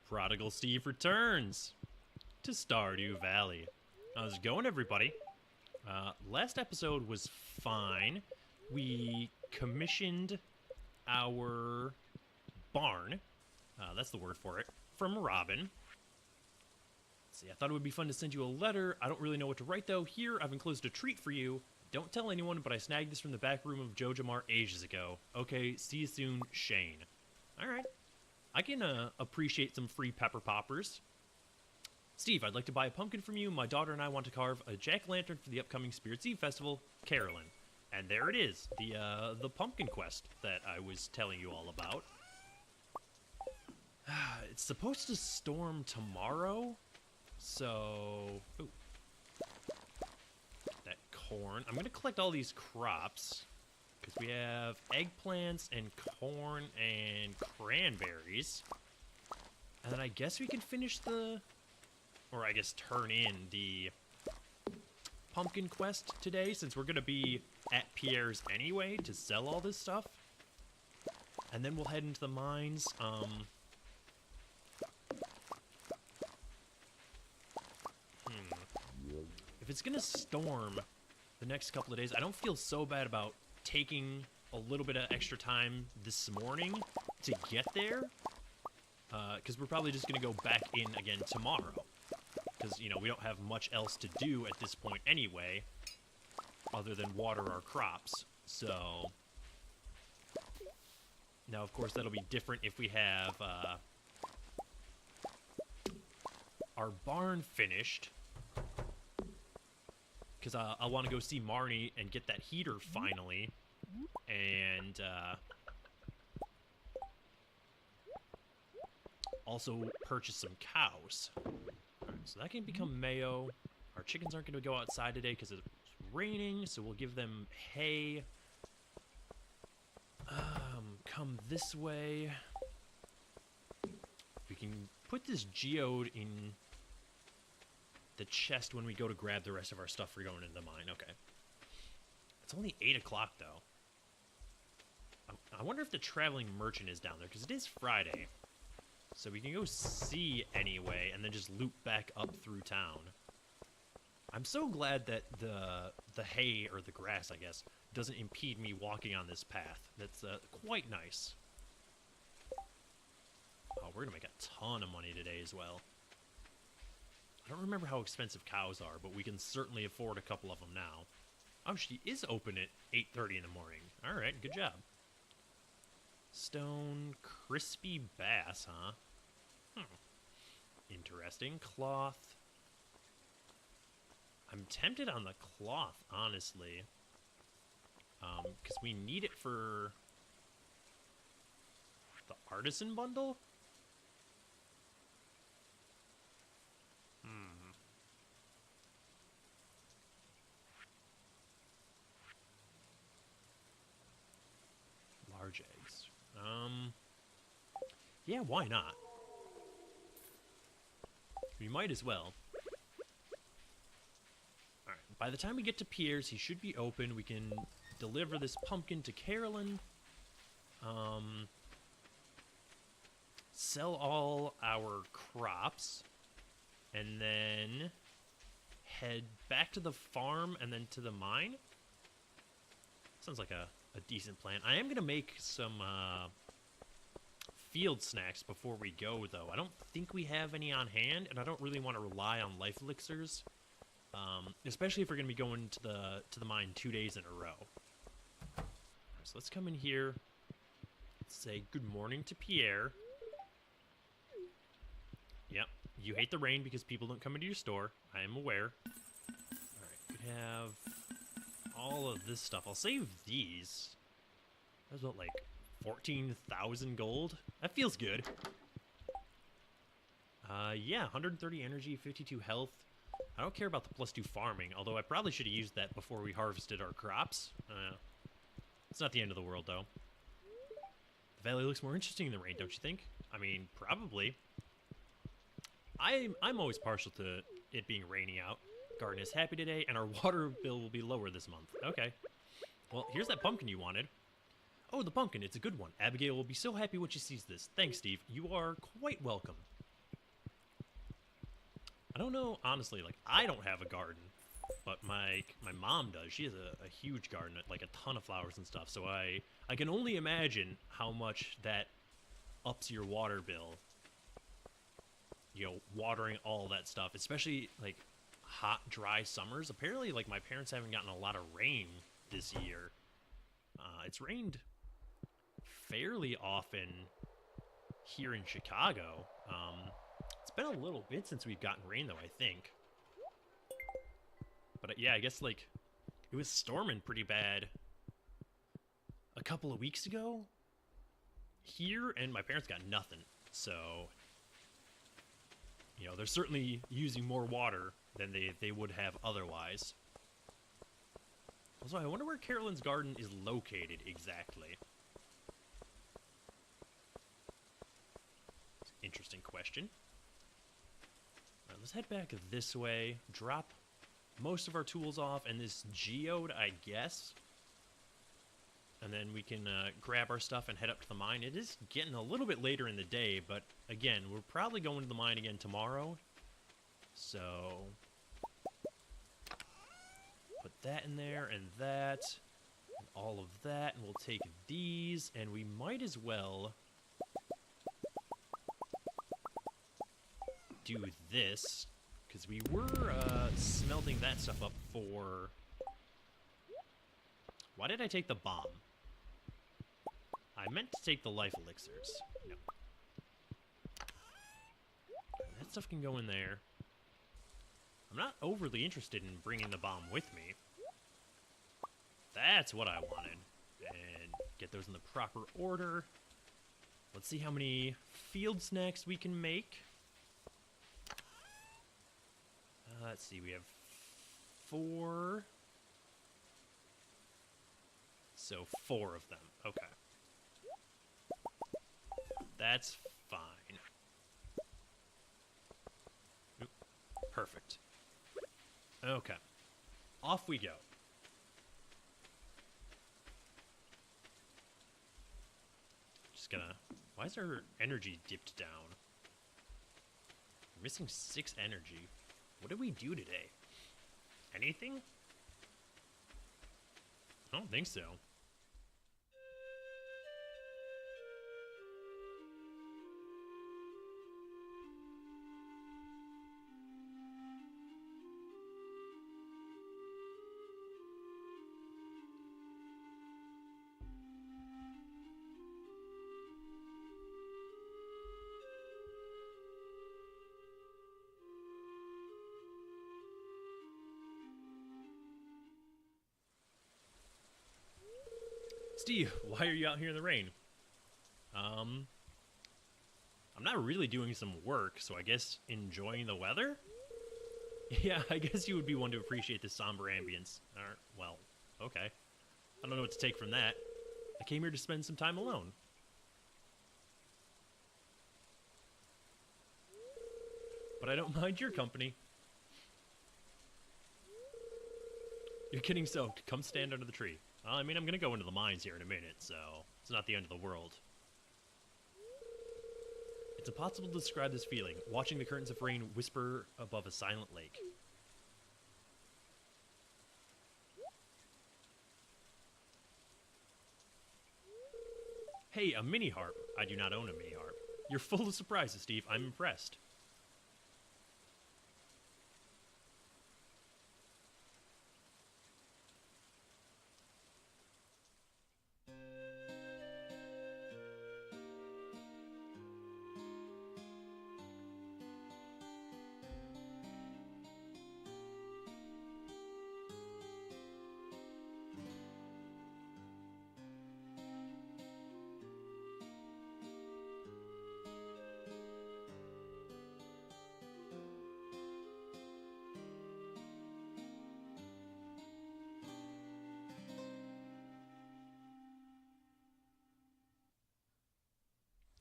Prodigal Steve returns to Stardew Valley. How's it going, everybody? Last episode was fine. We commissioned our barn, that's the word for it, from Robin. Let's see, I thought it would be fun to send you a letter. I don't really know what to write, though. Here, I've enclosed a treat for you. Don't tell anyone, but I snagged this from the back room of Jojamar ages ago. Okay, see you soon, Shane. Alright. I can appreciate some free pepper poppers. Steve, I'd like to buy a pumpkin from you. My daughter and I want to carve a jack-o'-lantern for the upcoming Spirits Eve Festival, Carolyn. And there it is, the pumpkin quest that I was telling you all about. It's supposed to storm tomorrow, so... Ooh. That corn. I'm going to collect all these crops, because we have eggplants and corn and cranberries. And then I guess we can finish the... Or I guess turn in the pumpkin quest today, since we're going to be at Pierre's anyway to sell all this stuff. And then we'll head into the mines. If it's going to storm the next couple of days, I don't feel so bad about taking a little bit of extra time this morning to get there. Because we're probably just going to go back in again tomorrow. Because, you know, we don't have much else to do at this point anyway, other than water our crops. So, now, of course, that'll be different if we have our barn finished. Because I want to go see Marnie and get that heater finally. And also purchase some cows. So that can become mayo. Our chickens aren't going to go outside today because it's raining, so we'll give them hay. Come this way. We can put this geode in the chest when we go to grab the rest of our stuff for going into the mine. Okay. It's only 8 o'clock, though. I wonder if the traveling merchant is down there, because it is Friday. So we can go see anyway, and then just loop back up through town. I'm so glad that the hay, or the grass, I guess, doesn't impede me walking on this path. That's quite nice. Oh, we're going to make a ton of money today as well. I don't remember how expensive cows are, but we can certainly afford a couple of them now. Oh, she is open at 8:30 in the morning. All right, good job. Stone crispy bass, huh? Interesting. Cloth. I'm tempted on the cloth, honestly. Because we need it for the artisan bundle? Large eggs. Yeah, why not? We might as well. Alright, by the time we get to Pierre's, he should be open. We can deliver this pumpkin to Carolyn. Sell all our crops. And then head back to the farm and then to the mine. Sounds like a decent plan. I am going to make some field snacks before we go, though. I don't think we have any on hand, and I don't really want to rely on life elixirs, especially if we're going to be going to the mine 2 days in a row. So let's come in here. Let's say good morning to Pierre. Yep, you hate the rain because people don't come into your store. I am aware. All right, we have all of this stuff. I'll save these. That's what, like 14,000 gold? That feels good. Yeah, 130 energy, 52 health. I don't care about the +2 farming, although I probably should have used that before we harvested our crops. It's not the end of the world, though. The valley looks more interesting in the rain, don't you think? I mean, probably. I'm always partial to it being rainy out. Garden is happy today, and our water bill will be lower this month. Okay. Well, here's that pumpkin you wanted. Oh, the pumpkin. It's a good one. Abigail will be so happy when she sees this. Thanks, Steve. You are quite welcome. I don't know, honestly, like, I don't have a garden, but my mom does. She has a huge garden, like a ton of flowers and stuff, so I can only imagine how much that ups your water bill, you know, watering all that stuff, especially, like, hot, dry summers. Apparently, like, my parents haven't gotten a lot of rain this year. It's rained fairly often here in Chicago. It's been a little bit since we've gotten rain, though, I think. But yeah, I guess, like, it was storming pretty bad a couple of weeks ago here, and my parents got nothing. So, you know, they're certainly using more water than they would have otherwise. Also, I wonder where Carolyn's garden is located exactly. Interesting question. Alright, let's head back this way, drop most of our tools off, and this geode, I guess. And then we can grab our stuff and head up to the mine. It is getting a little bit later in the day, but again, we're probably going to the mine again tomorrow. So, put that in there, and that, and all of that, and we'll take these, and we might as well do this, because we were smelting that stuff up for... Why did I take the bomb? I meant to take the life elixirs. No. That stuff can go in there. I'm not overly interested in bringing the bomb with me. That's what I wanted. And get those in the proper order. Let's see how many field snacks we can make. Let's see, we have 4. So 4 of them. Okay. That's fine. Oop. Perfect. Okay. Off we go. Just gonna... Why is our energy dipped down? We're missing 6 energy. What did we do today? Anything? I don't think so. Steve, why are you out here in the rain? I'm not really doing some work, so I guess enjoying the weather? Yeah, I guess you would be one to appreciate the somber ambience. Well, okay. I don't know what to take from that. I came here to spend some time alone. But I don't mind your company. You're getting soaked. Come stand under the tree. I mean, I'm going to go into the mines here in a minute, so it's not the end of the world. It's impossible to describe this feeling, watching the curtains of rain whisper above a silent lake. Hey, a mini-harp. I do not own a mini-harp. You're full of surprises, Steve. I'm impressed.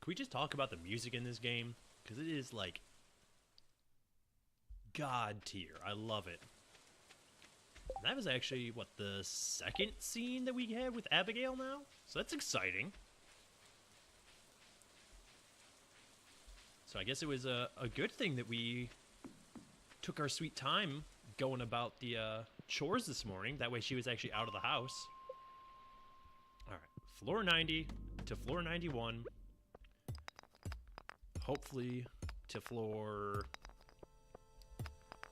Can we just talk about the music in this game? Because it is, like, god tier. I love it. That was actually, what, the second scene that we had with Abigail now? So that's exciting. So I guess it was a good thing that we took our sweet time going about the chores this morning. That way she was actually out of the house. All right, floor 90 to floor 91. Hopefully to floor,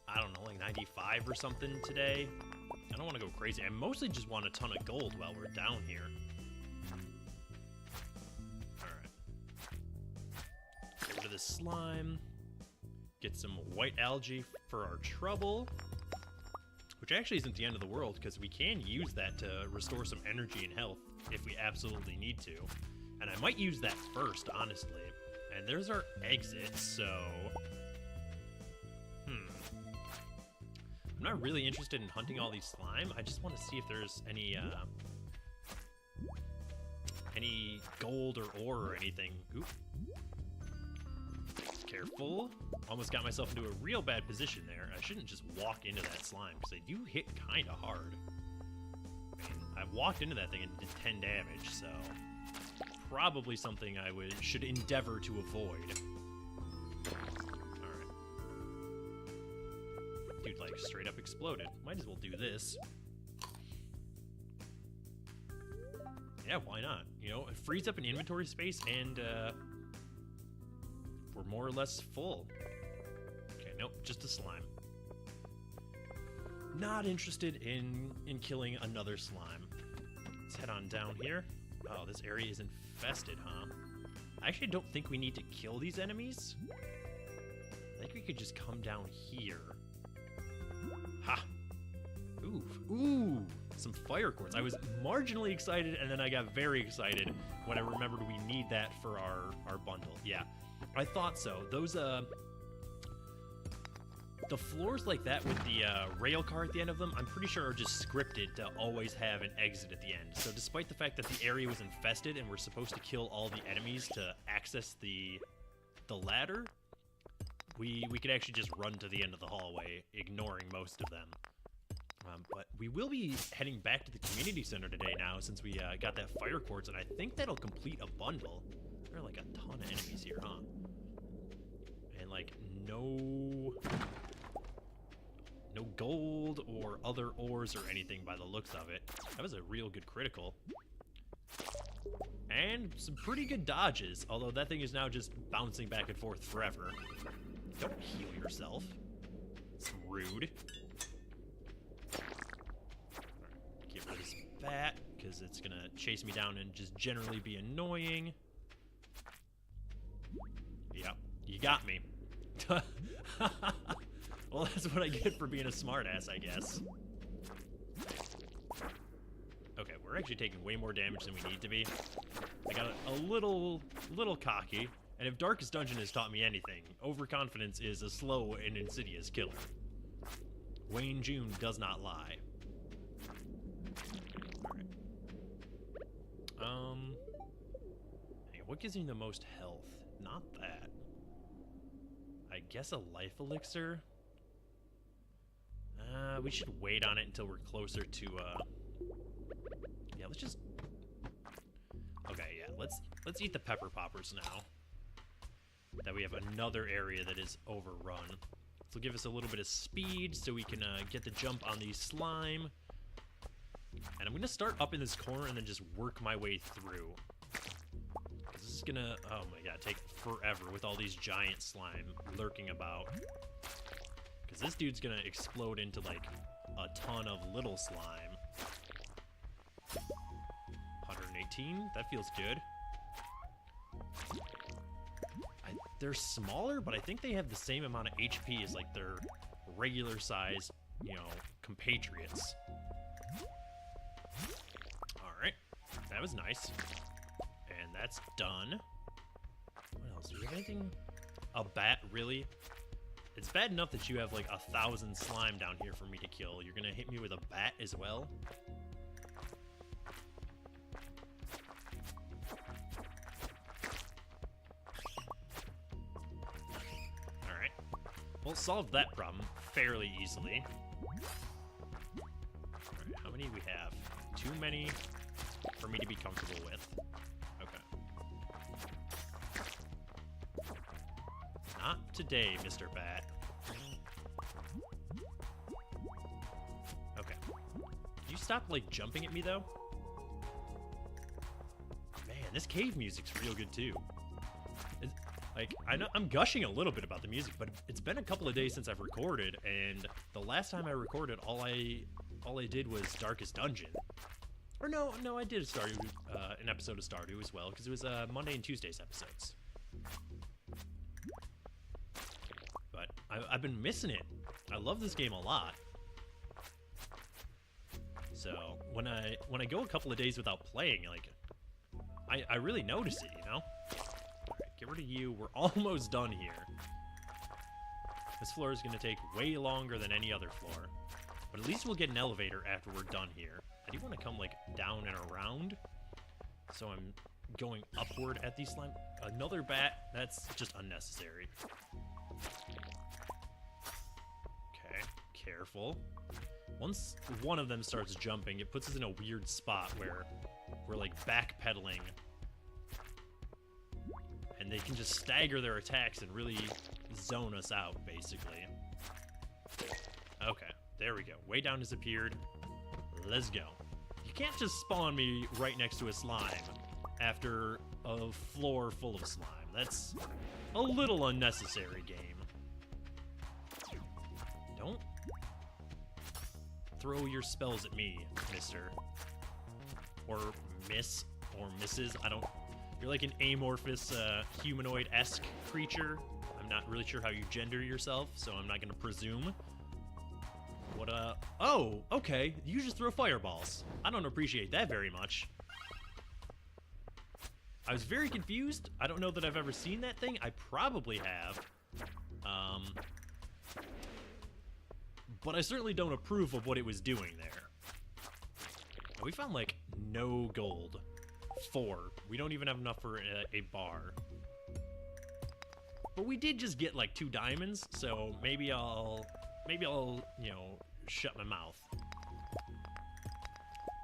I don't know, like 95 or something today. I don't want to go crazy. I mostly just want a ton of gold while we're down here. Alright. Get rid of this slime. Get some white algae for our trouble. Which actually isn't the end of the world, because we can use that to restore some energy and health if we absolutely need to. And I might use that first, honestly. And there's our exit, so... I'm not really interested in hunting all these slime. I just want to see if there's any gold or ore or anything. Oop. Careful. Almost got myself into a real bad position there. I shouldn't just walk into that slime, because they do hit kind of hard. I mean, I walked into that thing and did 10 damage, so... probably something I should endeavor to avoid. Alright. Dude, like, straight up exploded. Might as well do this. Yeah, why not? You know, it frees up an inventory space, and, we're more or less full. Okay, nope, just a slime. Not interested in killing another slime. Let's head on down here. Oh, this area is infested, huh? I actually don't think we need to kill these enemies. I think we could just come down here. Ha! Ooh, ooh! Some fire quartz. I was marginally excited, and then I got very excited when I remembered we need that for our bundle. Yeah, I thought so. Those, the floors like that with the rail car at the end of them, I'm pretty sure are just scripted to always have an exit at the end. So despite the fact that the area was infested and we're supposed to kill all the enemies to access the ladder, we could actually just run to the end of the hallway, ignoring most of them. But we will be heading back to the community center today now, since we got that fire quartz, and I think that'll complete a bundle. There are like a ton of enemies here, huh? And like no gold or other ores or anything by the looks of it. That was a real good critical. And some pretty good dodges, although that thing is now just bouncing back and forth forever. Don't heal yourself. It's rude. Get rid of this bat, because it's gonna chase me down and just generally be annoying. Yep, you got me. Well, that's what I get for being a smartass, I guess. Okay, we're actually taking way more damage than we need to be. I got a little cocky, and if Darkest Dungeon has taught me anything, overconfidence is a slow and insidious killer. Wayne June does not lie. Alright. Hey, what gives me the most health? Not that. I guess a life elixir? We should wait on it until we're closer to, yeah, let's just... Okay, yeah, let's eat the pepper poppers now. That we have another area that is overrun. This will give us a little bit of speed so we can, get the jump on the slime. And I'm gonna start up in this corner and then just work my way through. This is gonna, oh my god, take forever with all these giant slime lurking about. Because this dude's gonna explode into, like, a ton of little slime. 118, that feels good. They're smaller, but I think they have the same amount of HP as, like, their regular size, you know, compatriots. Alright, that was nice. And that's done. What else? Do you have anything? A bat, really? It's bad enough that you have like 1,000 slime down here for me to kill. You're gonna hit me with a bat as well? Alright. We'll solve that problem fairly easily. Alright, how many do we have? Too many for me to be comfortable with. Okay. Not today, Mr. Bat. stopped, like, jumping at me, though. Man, this cave music's real good, too. Like, I know I'm gushing a little bit about the music, but it's been a couple of days since I've recorded, and the last time I recorded, all I did was Darkest Dungeon. Or no, I did an episode of Stardew as well, because it was Monday and Tuesday's episodes. But I've been missing it. I love this game a lot. So when I go a couple of days without playing, like, I really notice it, you know? Get rid of you. We're almost done here. This floor is going to take way longer than any other floor. But at least we'll get an elevator after we're done here. I do want to come, like, down and around. So I'm going upward at these slime. Another bat. That's just unnecessary. Okay. Careful. Once one of them starts jumping, it puts us in a weird spot where we're, like, backpedaling. And they can just stagger their attacks and really zone us out, basically. Okay, there we go. Way down has appeared. Let's go. You can't just spawn me right next to a slime after a floor full of slime. That's a little unnecessary, game. Don't throw your spells at me, mister. Or miss, or misses. I don't... You're like an amorphous, humanoid-esque creature. I'm not really sure how you gender yourself, so I'm not gonna presume. What, oh, okay. You just throw fireballs. I don't appreciate that very much. I was very confused. I don't know that I've ever seen that thing. I probably have. But I certainly don't approve of what it was doing there. We found, like, no gold. 4. We don't even have enough for a bar. But we did just get, like, 2 diamonds, so maybe I'll, you know, shut my mouth.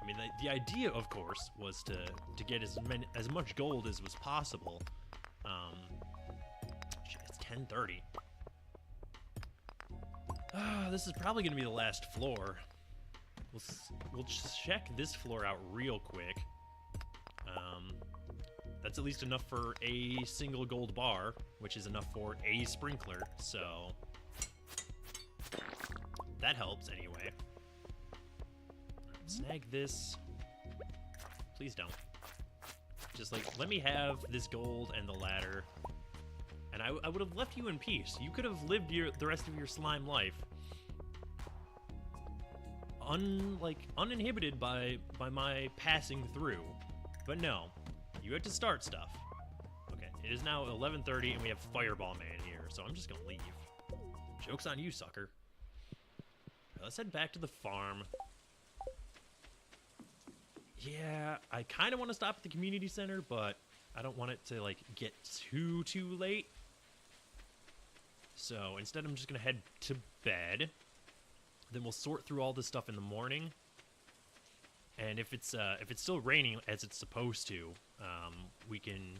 I mean, the idea, of course, was to get as much gold as was possible. Shit, it's 10:30. This is probably going to be the last floor. We'll check this floor out real quick. That's at least enough for a single gold bar, which is enough for a sprinkler, so that helps anyway. Snag this. Please don't. Just, like, let me have this gold and the ladder, and I would have left you in peace. You could have lived the rest of your slime life uninhibited by my passing through. But no, you had to start stuff. Okay, it is now 11:30 and we have Fireball Man here, so I'm just gonna leave. Joke's on you, sucker. Right, let's head back to the farm. Yeah, I kind of want to stop at the community center, but I don't want it to, like, get too late. So instead, I'm just gonna head to bed. Then we'll sort through all this stuff in the morning. And if it's still raining as it's supposed to, we can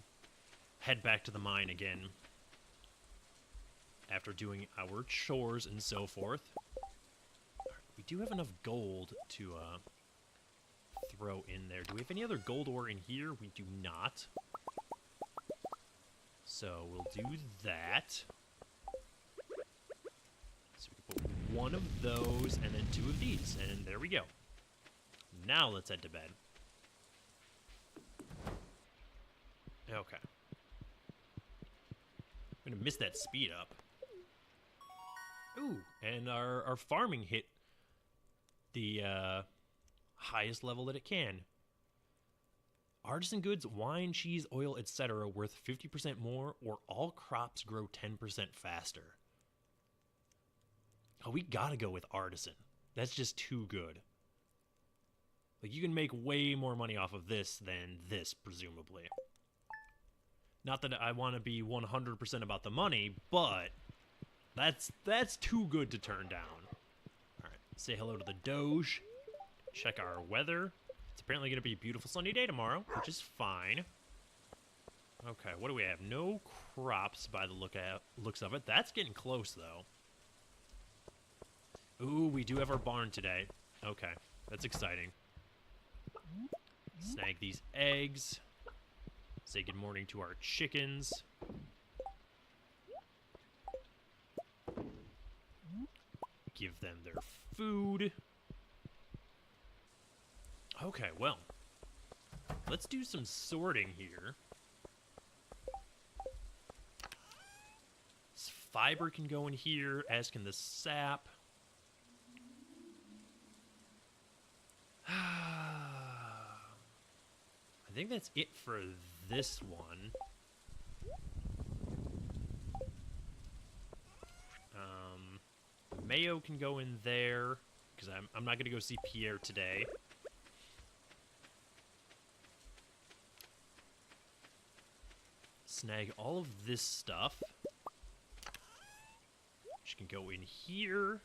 head back to the mine again after doing our chores and so forth. We do have enough gold to throw in there. Do we have any other gold ore in here? We do not. So we'll do that. So we can put one of those and then 2 of these, and there we go. Now let's head to bed. Okay. I'm gonna miss that speed up. Ooh, and our farming hit the highest level that it can. Artisan goods, wine, cheese, oil, etc. worth 50% more, or all crops grow 10% faster. Oh, we gotta go with artisan. That's just too good. Like, you can make way more money off of this than this, presumably. Not that I want to be 100% about the money, but that's too good to turn down. Alright, say hello to the Doge. Check our weather. It's apparently going to be a beautiful sunny day tomorrow, which is fine. Okay, what do we have? No crops by the looks of it. That's getting close, though. Ooh, we do have our barn today. Okay. That's exciting. Snag these eggs. Say good morning to our chickens. Give them their food. Okay, well. Let's do some sorting here. This fiber can go in here, as can the sap. I think that's it for this one. Mayo can go in there, because I'm not going to go see Pierre today. Snag all of this stuff. Which can go in here.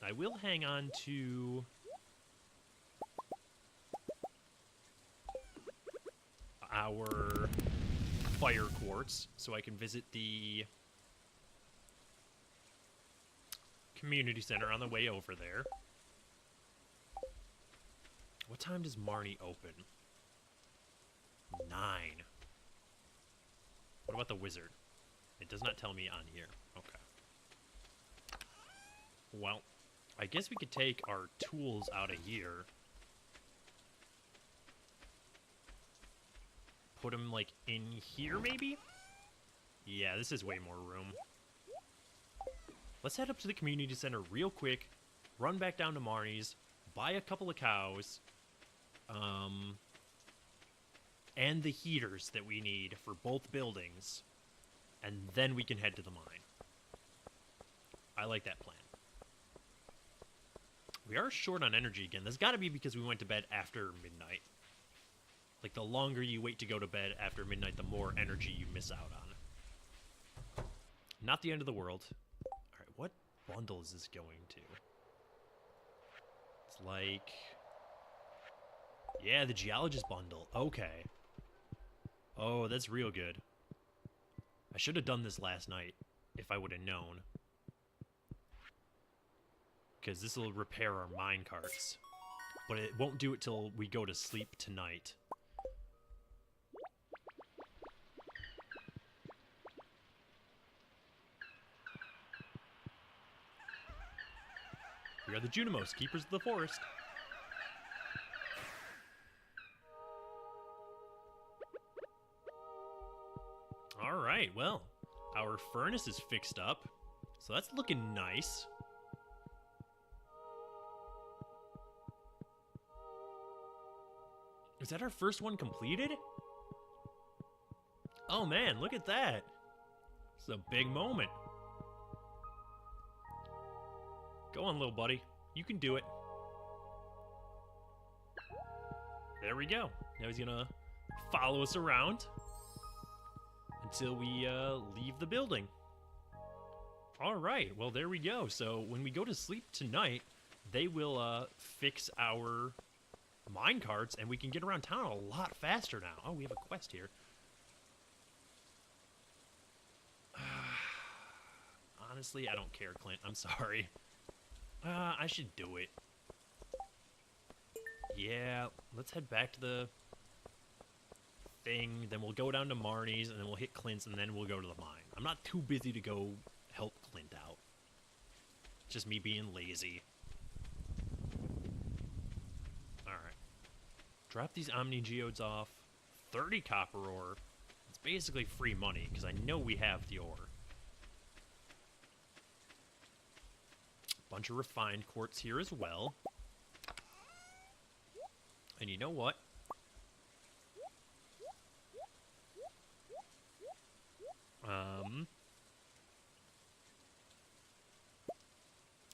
I will hang on to our fire quartz so I can visit the community center on the way over there. What time does Marnie open? 9. What about the wizard? It does not tell me on here. Okay. Well, I guess we could take our tools out of here. Put them, like, in here, maybe? Yeah, this is way more room. Let's head up to the community center real quick, run back down to Marnie's, buy a couple of cows, and the heaters that we need for both buildings, and then we can head to the mine. I like that plan. We are short on energy again. That's got to be because we went to bed after midnight. Like, the longer you wait to go to bed after midnight, the more energy you miss out on. Not the end of the world. Alright, what bundle is this going to? It's like... yeah, the geologist bundle. Okay. Oh, that's real good. I should have done this last night, if I would have known. Because this will repair our mine carts. But it won't do it till we go to sleep tonight. We are the Junimos, keepers of the forest. Alright, well, our furnace is fixed up, so that's looking nice. Is that our first one completed? Oh man, look at that. It's a big moment. Go on, little buddy. You can do it. There we go. Now he's gonna follow us around until we leave the building. Alright, well there we go. So when we go to sleep tonight, they will fix our mine carts and we can get around town a lot faster now. Oh, we have a quest here. Honestly, I don't care, Clint. I'm sorry. I should do it. Yeah, let's head back to the thing, then we'll go down to Marnie's, and then we'll hit Clint's, and then we'll go to the mine. I'm not too busy to go help Clint out. It's just me being lazy. Alright. Drop these Omni Geodes off. 30 copper ore. It's basically free money, because I know we have the ore. Bunch of refined quartz here as well. And you know what?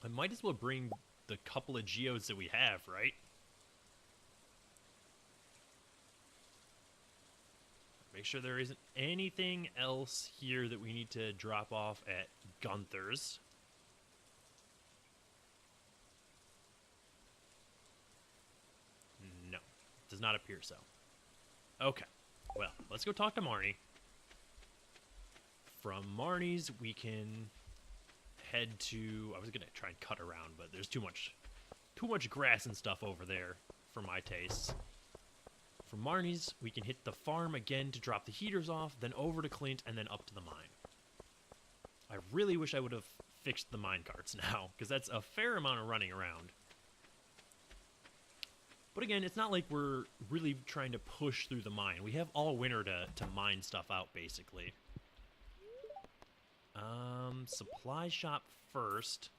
I might as well bring the couple of geodes that we have, right? Make sure there isn't anything else here that we need to drop off at Gunther's. No, does not appear so. Okay, well, let's go talk to Marnie. From Marnie's, we can head to... I was going to try and cut around, but there's too much grass and stuff over there for my tastes. From Marnie's, we can hit the farm again to drop the heaters off, then over to Clint, and then up to the mine. I really wish I would have fixed the mine carts now, because that's a fair amount of running around. But again, it's not like we're really trying to push through the mine. We have all winter to mine stuff out, basically. Supply shop first.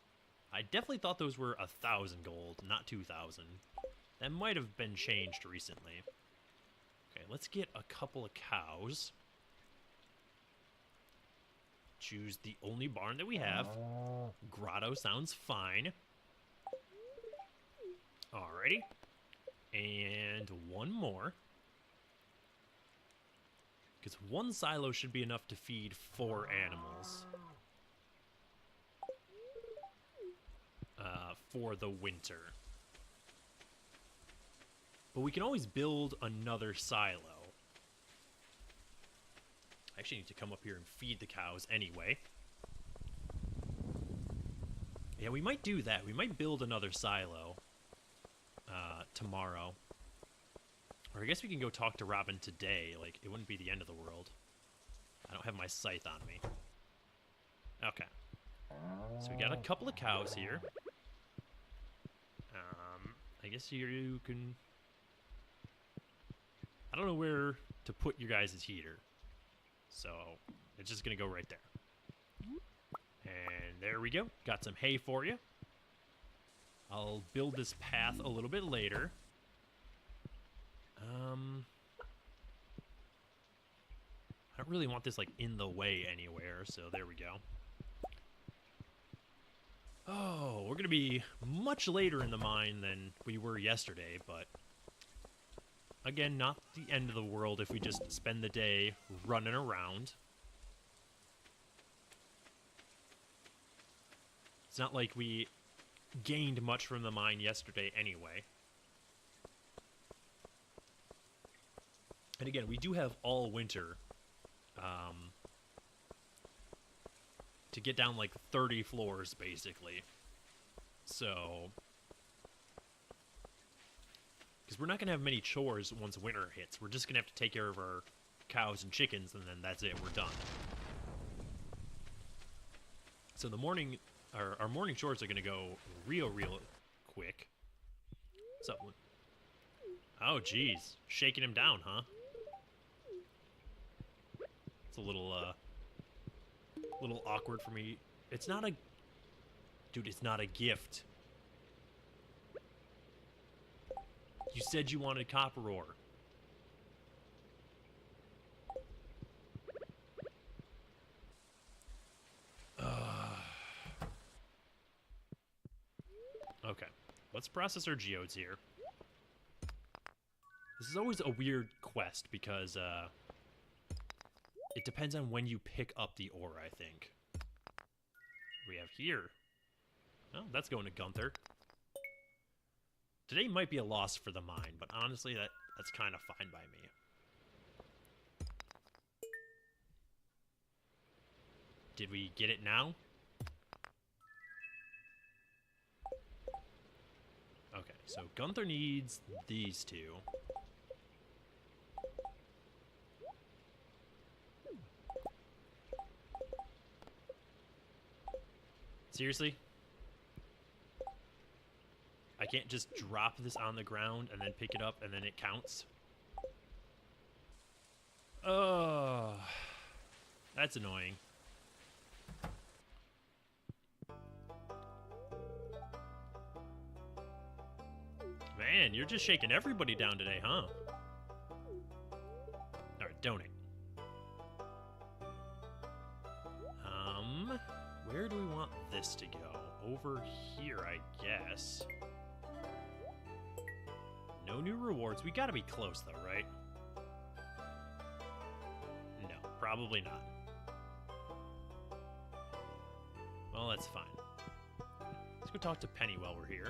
I definitely thought those were 1,000 gold, not 2,000. That might have been changed recently. Okay, let's get a couple of cows. Choose the only barn that we have. Grotto sounds fine. Alrighty. And one more. Because one silo should be enough to feed 4 animals. For the winter. But we can always build another silo. I actually need to come up here and feed the cows anyway. Yeah, we might do that. We might build another silo tomorrow. Or I guess we can go talk to Robin today. Like, it wouldn't be the end of the world. I don't have my scythe on me. Okay. So we got a couple of cows here. I guess you can... I don't know where to put your guys' heater. So, it's just going to go right there. And there we go. Got some hay for you. I'll build this path a little bit later. I don't really want this, like, in the way anywhere, so there we go. Oh, we're going to be much later in the mine than we were yesterday, but... Again, not the end of the world if we just spend the day running around. It's not like we gained much from the mine yesterday anyway. And again, we do have all winter to get down like 30 floors, basically. So... Because we're not going to have many chores once winter hits. We're just going to have to take care of our cows and chickens, and then that's it. We're done. So the morning... Our morning chores are going to go real quick. What's up? Oh, geez. Shaking him down, huh? It's a little awkward for me. It's not a... Dude, it's not a gift. You said you wanted copper ore. Okay, let's process our geodes here. This is always a weird quest because it depends on when you pick up the ore, I think. What do we have here? Oh, that's going to Gunther. Today might be a loss for the mine, but honestly, that's kind of fine by me. Did we get it now? Okay, so Gunther needs these two. Seriously? I can't just drop this on the ground and then pick it up and then it counts? Oh, that's annoying. Man, you're just shaking everybody down today, huh? Alright, donate. Where do we want this to go? Over here, I guess. No new rewards. We gotta be close, though, right? No, probably not. Well, that's fine. Let's go talk to Penny while we're here.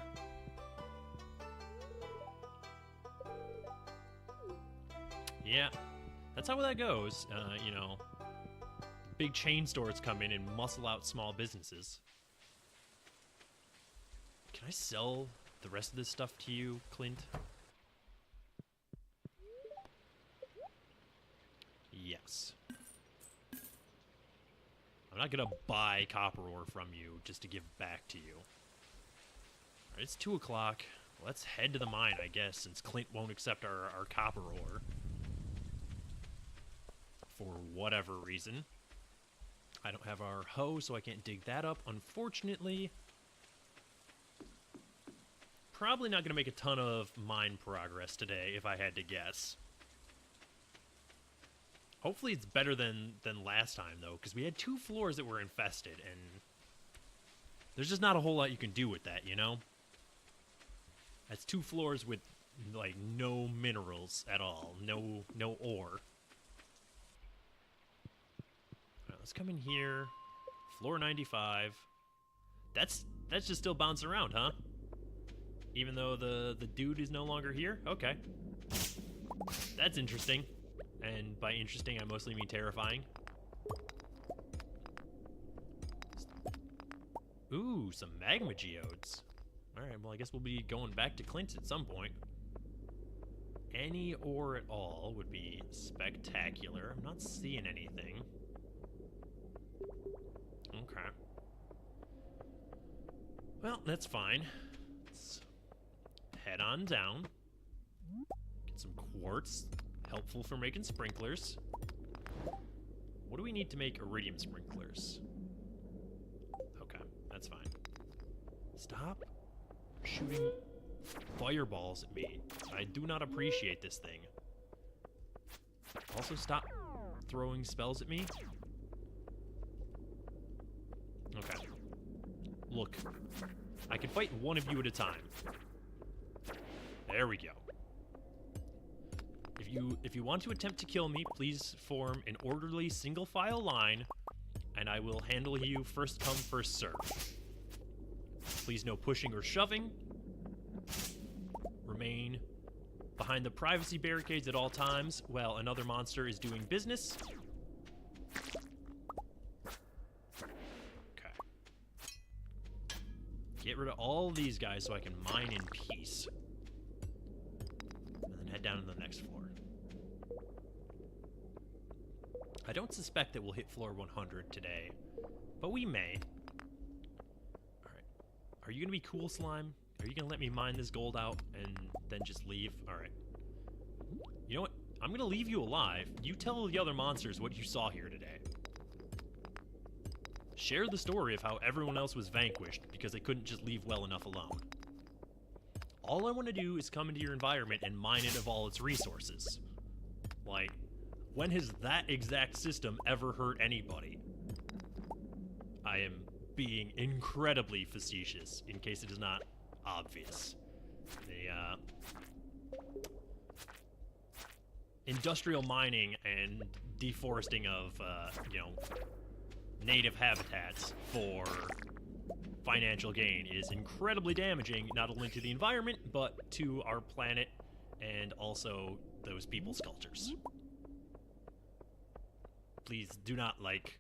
Yeah, that's how that goes. You know, big chain stores come in and muscle out small businesses. Can I sell the rest of this stuff to you, Clint? Yes. I'm not gonna buy copper ore from you just to give back to you. Alright, it's 2 o'clock. Let's head to the mine, I guess, since Clint won't accept our copper ore. For whatever reason. I don't have our hoe, so I can't dig that up, unfortunately. Probably not gonna make a ton of mine progress today, if I had to guess. Hopefully it's better than last time, though, because we had 2 floors that were infested, and there's just not a whole lot you can do with that, you know? That's 2 floors with, like, no minerals at all. No ore. Alright, let's come in here. Floor 95. That's just still bouncing around, huh? Even though the dude is no longer here? Okay. That's interesting. And by interesting, I mostly mean terrifying. Ooh, some magma geodes. Alright, well, I guess we'll be going back to Clint's at some point. Any ore at all would be spectacular. I'm not seeing anything. Okay. Well, that's fine. Let's head on down. Get some quartz. Helpful for making sprinklers. What do we need to make iridium sprinklers? Okay, that's fine. Stop shooting fireballs at me. I do not appreciate this thing. Also, stop throwing spells at me. Okay. Look, I can fight one of you at a time. There we go. If you want to attempt to kill me, please form an orderly single-file line, and I will handle you first come, first serve. Please no pushing or shoving. Remain behind the privacy barricades at all times while another monster is doing business. Okay. Get rid of all these guys so I can mine in peace. And then head down to the next floor. I don't suspect that we'll hit floor 100 today, but we may. Alright. Are you gonna be cool, Slime? Are you gonna let me mine this gold out and then just leave? Alright. You know what? I'm gonna leave you alive. You tell the other monsters what you saw here today. Share the story of how everyone else was vanquished because they couldn't just leave well enough alone. All I want to do is come into your environment and mine it of all its resources. Like, when has that exact system ever hurt anybody? I am being incredibly facetious, in case it is not obvious. The, industrial mining and deforesting of, you know, native habitats for financial gain is incredibly damaging, not only to the environment, but to our planet and also those people's cultures. Please do not, like,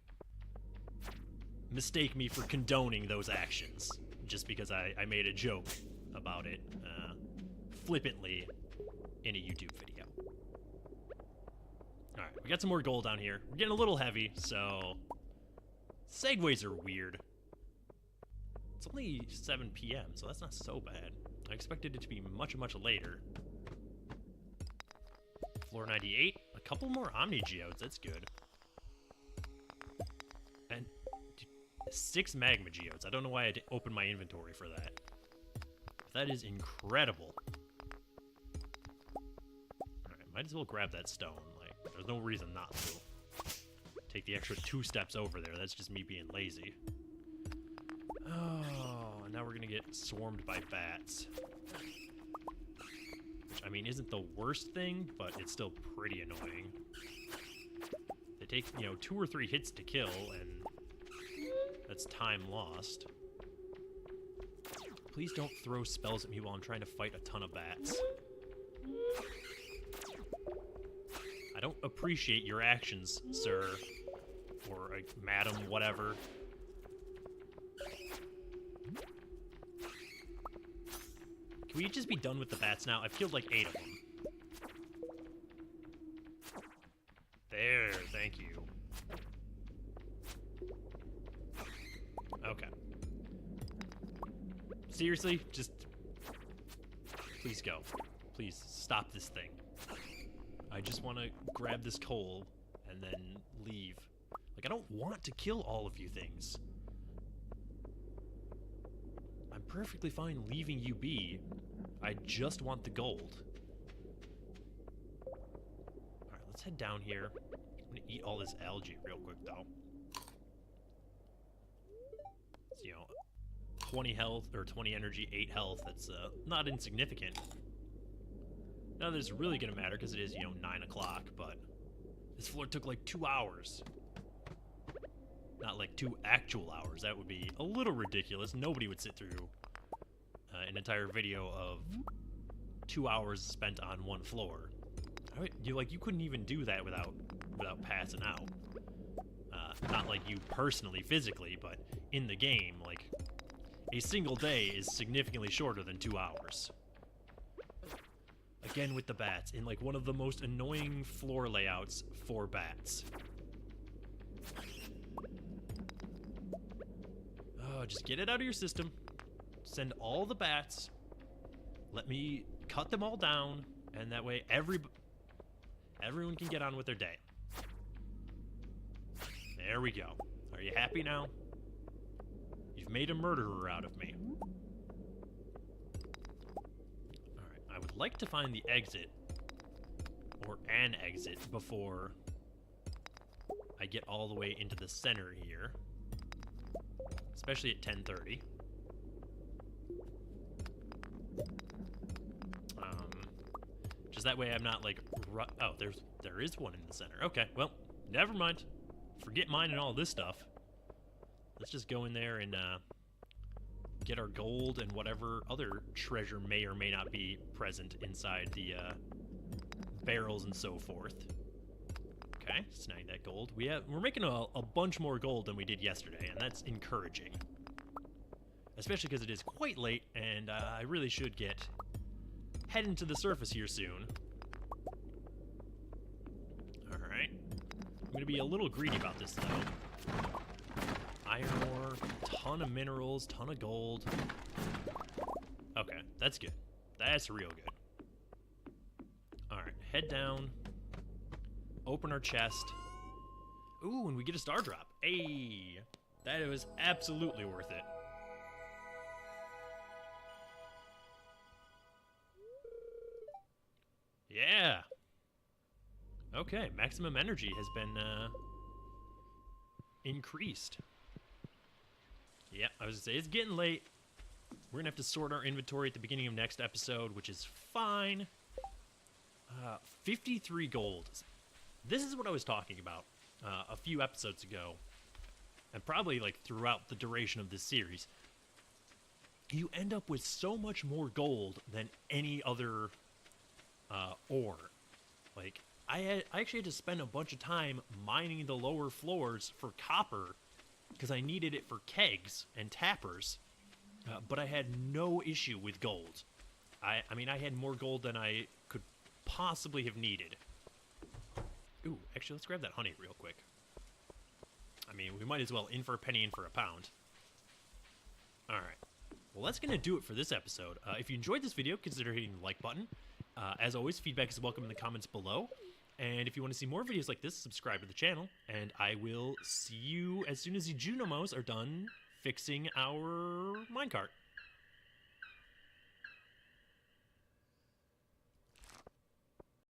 mistake me for condoning those actions just because I made a joke about it flippantly in a YouTube video. Alright, we got some more gold down here. We're getting a little heavy, so segues are weird. It's only 7 p.m., so that's not so bad. I expected it to be much, much later. Floor 98. A couple more Omni Geodes. That's good. And 6 Magma Geodes. I don't know why I didn't open my inventory for that. That is incredible. Alright, might as well grab that stone. Like, there's no reason not to. Take the extra 2 steps over there. That's just me being lazy. Oh, now we're gonna get swarmed by bats. Which, I mean, isn't the worst thing, but it's still pretty annoying. They take, you know, 2 or 3 hits to kill, and that's time lost. Please don't throw spells at me while I'm trying to fight a ton of bats. I don't appreciate your actions, sir. Or, madam, whatever. Can we just be done with the bats now? I've killed like 8 of them. There, thank you. Okay. Seriously, just... Please go. Please, stop this thing. I just want to grab this coal and then leave. Like, I don't want to kill all of you things. I'm perfectly fine leaving you be. I just want the gold. Alright, let's head down here. I'm gonna eat all this algae real quick, though. It's, you know, 20 health, or 20 energy, 8 health. That's not insignificant. None of this is really gonna matter because it is, you know, 9 o'clock, but this floor took like 2 hours. Not like 2 actual hours. That would be a little ridiculous. Nobody would sit through an entire video of 2 hours spent on one floor. You couldn't even do that without passing out. Not like you personally, physically, but in the game, like, a single day is significantly shorter than 2 hours. Again with the bats, in like one of the most annoying floor layouts for bats. Oh, just get it out of your system. Send all the bats. Let me cut them all down, and that way everyone can get on with their day. There we go. Are you happy now? You've made a murderer out of me. Alright, I would like to find the exit, or an exit, before I get all the way into the center here. Especially at 10:30. Just that way I'm not like... Oh, there is one in the center. Okay, well, never mind. Forget mine and all this stuff. Let's just go in there and get our gold and whatever other treasure may or may not be present inside the barrels and so forth. Okay, snag that gold. We're making a bunch more gold than we did yesterday, and that's encouraging. Especially because it is quite late, and I really should get heading to the surface here soon. Alright. I'm gonna be a little greedy about this, though. Iron ore, ton of minerals, ton of gold. Okay, that's good. That's real good. Alright, head down. Open our chest. Ooh, and we get a star drop. Hey, that was absolutely worth it. Yeah. Okay, maximum energy has been increased. Yeah, I was gonna say, it's getting late. We're gonna have to sort our inventory at the beginning of next episode, which is fine. 53 gold. This is what I was talking about a few episodes ago, and probably like throughout the duration of this series. You end up with so much more gold than any other ore. Like, I actually had to spend a bunch of time mining the lower floors for copper because I needed it for kegs and tappers, but I had no issue with gold. I mean, I had more gold than I could possibly have needed. Ooh, actually, let's grab that honey real quick. I mean, we might as well in for a penny, in for a pound. Alright. Well, that's going to do it for this episode. If you enjoyed this video, consider hitting the like button. As always, feedback is welcome in the comments below. And if you want to see more videos like this, subscribe to the channel. And I will see you as soon as the Junomos are done fixing our minecart.